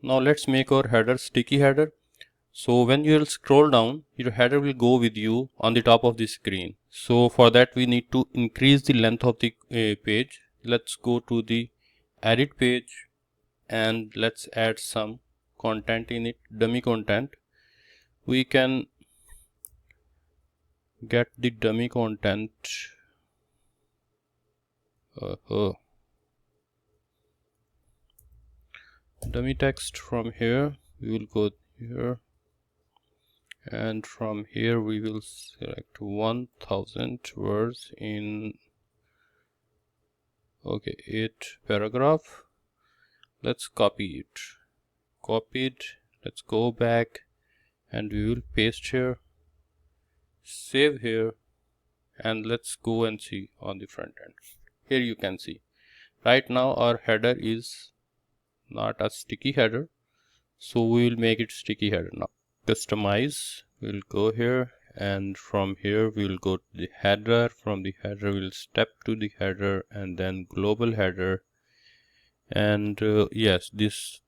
Now let's make our header sticky header. So when you will scroll down, your header will go with you on the top of the screen. So for that we need to increase the length of the page. Let's go to the edit page and let's add some content in it, dummy content. We can get the dummy content. Dummy text from here. We will go here, and from here we will select 1000 words in 8 paragraph. Let's copy it. Copied. Let's go back and we will paste here, save here, and let's go and see on the front end. Here you can see right now our header is not a sticky header, so we will make it sticky header. Now customize, we'll go here, and from here we'll go to the header. From the header we'll step to the header and then global header, and yes, this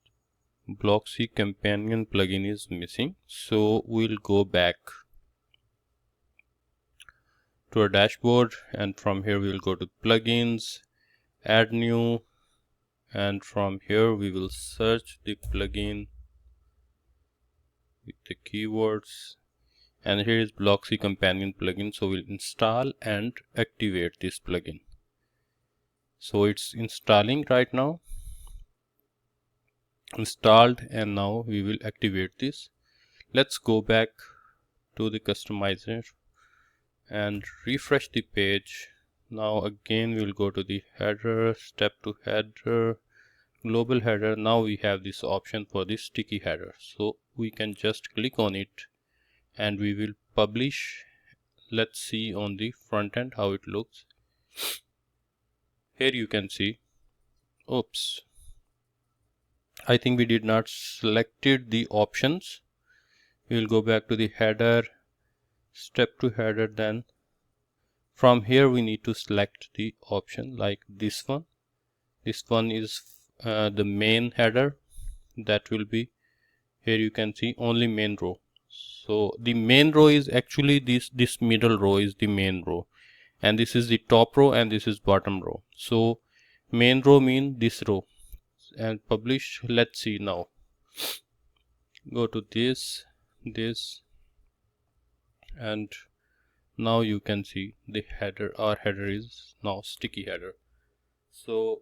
Blocksy companion plugin is missing, so we'll go back to our dashboard, and from here we will go to plugins, add new, and from here we will search the plugin with the keywords, and here is Blocksy companion plugin. So we'll install and activate this plugin. So it's installing right now, installed, and now we will activate this. Let's go back to the customizer and refresh the page. Now again we'll go to the header, step to header, global header. Now we have this option for the sticky header, so we can just click on it and we will publish. Let's see on the front end how it looks. Here you can see, oops, I think we did not selected the options. We will go back to the header, step to header, then from here we need to select the option like this one. This one is the main header. That will be, here you can see only main row. So the main row is actually this middle row is the main row, and this is the top row, and this is bottom row. So main row mean this row, and publish. Let's see now. Go to this, and now you can see the header. Our header is now sticky header. So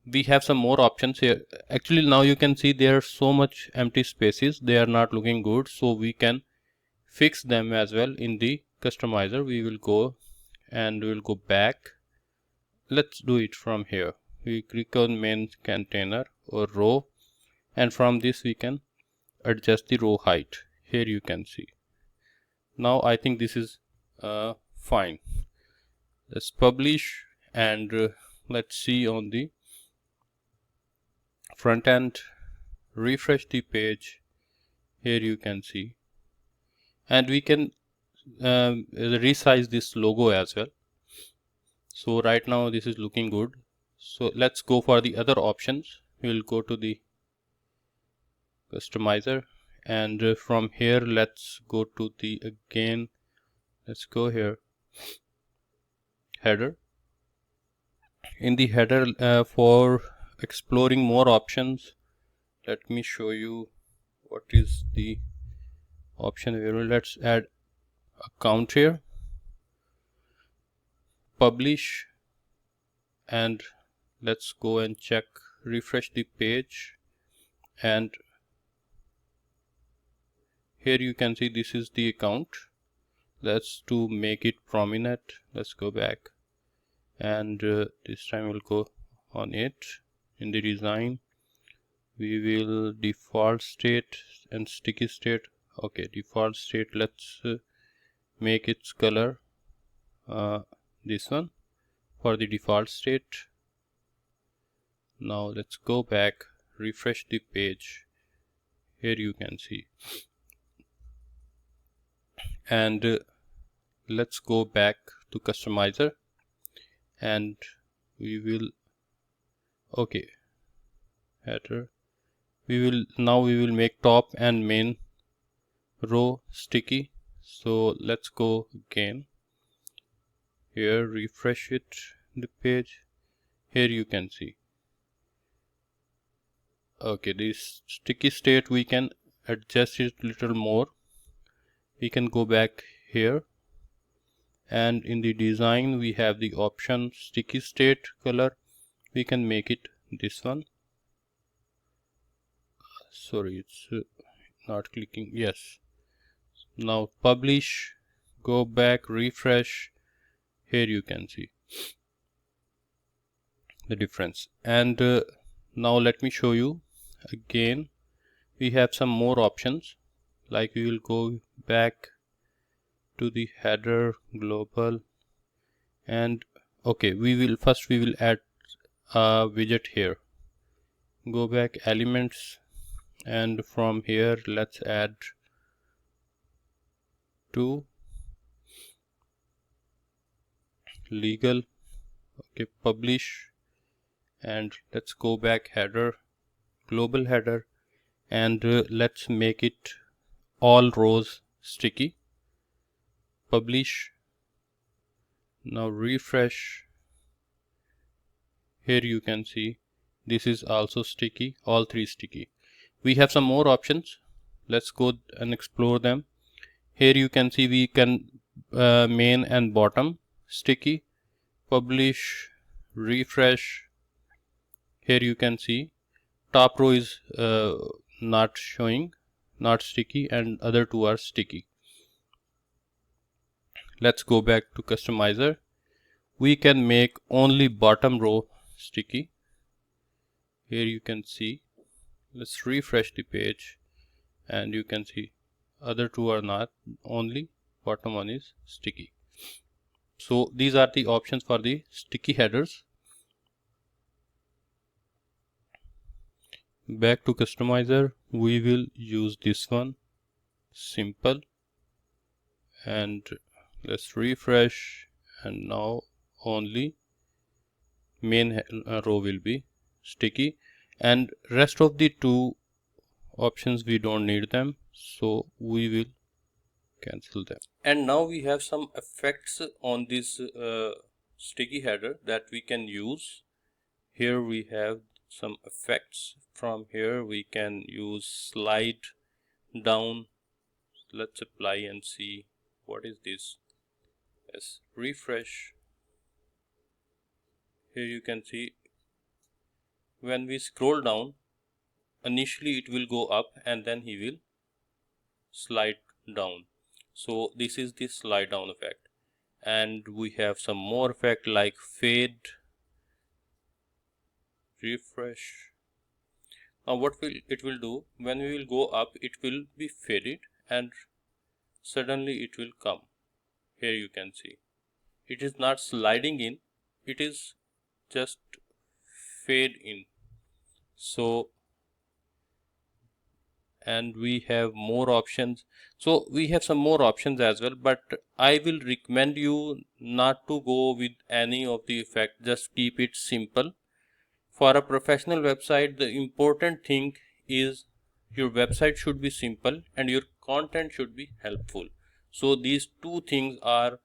we have some more options here. Actually now you can see there are so much empty spaces, they are not looking good, so we can fix them as well in the customizer. We will go and we will go back. Let's do it from here. We click on main container or row, and from this we can adjust the row height. Here you can see. Now I think this is fine. Let's publish, and let's see on the front end. Refresh the page. Here you can see, and we can resize this logo as well. So right now this is looking good. So let's go for the other options. We will go to the customizer, and from here let's go to the again, let's go here, header. In the header, for exploring more options, let me show you what is the option available. Let's add account here, publish, and let's go and check, refresh the page, and here you can see this is the account. Let's to make it prominent, let's go back, and this time we'll go on it. In the design we will default state and sticky state. Okay, default state, let's make its color this one for the default state. Now let's go back, refresh the page. Here you can see, and let's go back to customizer, and we will, okay, header, we will make top and main row sticky. So let's go again here, refresh it, the page. Here you can see, okay, this sticky state we can adjust it little more. We can go back here, and in the design we have the option sticky state color. We can make it this one. Sorry, it's not clicking. Yes, now publish, go back, refresh. Here you can see the difference. And now let me show you again. We have some more options, like we will go back to the header, global, and okay, we will add a widget here. Go back, elements, and from here let's add to legal. Okay, publish, and let's go back, header, global header, and let's make it all rows sticky. Publish, now refresh. Here you can see this is also sticky, all three sticky. We have some more options. Let's go and explore them. Here you can see we can main and bottom sticky. Publish, refresh. Here you can see top row is not showing, not sticky, and other two are sticky. Let's go back to customizer. We can make only bottom row sticky. Here you can see, let's refresh the page, and you can see other two are not, only bottom one is sticky. So these are the options for the sticky headers. Back to customizer, we will use this one, simple, and let's refresh, and now only main row will be sticky, and rest of the two options we don't need them, so we will cancel them. And now we have some effects on this sticky header that we can use. Here we have some effects. From here we can use slide down. Let's apply and see what is this. Yes, refresh. Here you can see when we scroll down, initially it will go up and then he will slide down. So this is the slide down effect. And we have some more effect like fade, refresh. Now what it will do, when we will go up, it will be faded and suddenly it will come. Here you can see it is not sliding in, it is just fade in. So, and we have more options. So we have some more options as well, but I will recommend you not to go with any of the effect. Just keep it simple. For a professional website, the important thing is your website should be simple and your content should be helpful. So these two things are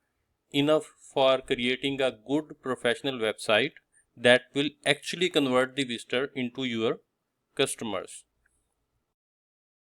enough for creating a good professional website that will actually convert the visitor into your customers.